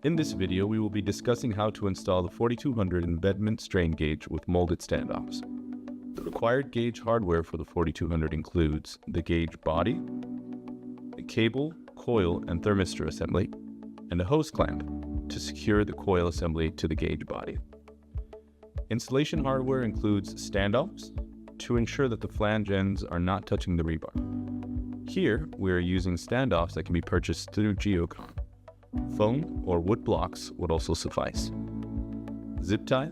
In this video, we will be discussing how to install the 4200 embedment strain gauge with molded standoffs. The required gauge hardware for the 4200 includes the gauge body, a cable, coil, and thermistor assembly, and a hose clamp to secure the coil assembly to the gauge body. Installation hardware includes standoffs to ensure that the flange ends are not touching the rebar. Here, we are using standoffs that can be purchased through GEOKON. Foam or wood blocks would also suffice. Zip tie,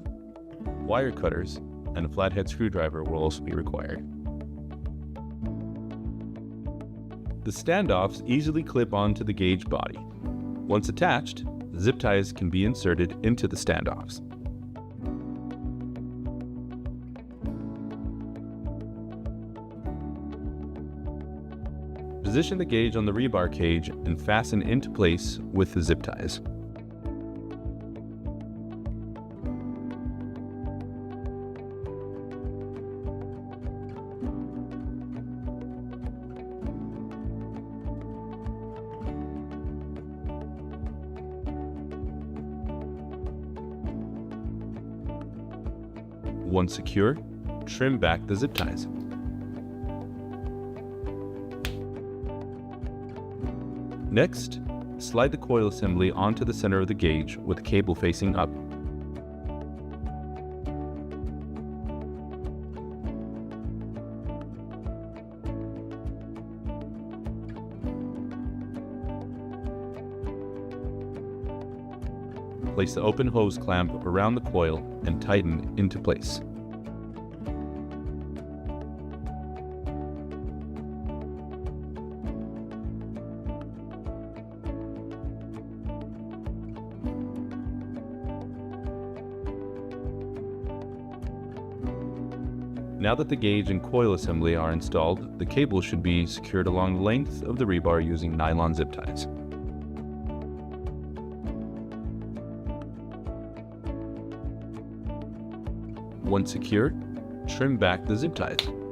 wire cutters, and a flathead screwdriver will also be required. The standoffs easily clip onto the gauge body. Once attached, zip ties can be inserted into the standoffs. Position the gauge on the rebar cage and fasten into place with the zip ties. Once secure, trim back the zip ties. Next, slide the coil assembly onto the center of the gauge with the cable facing up. Place the open hose clamp around the coil and tighten into place. Now that the gauge and coil assembly are installed, the cable should be secured along the length of the rebar using nylon zip ties. Once secure, trim back the zip ties.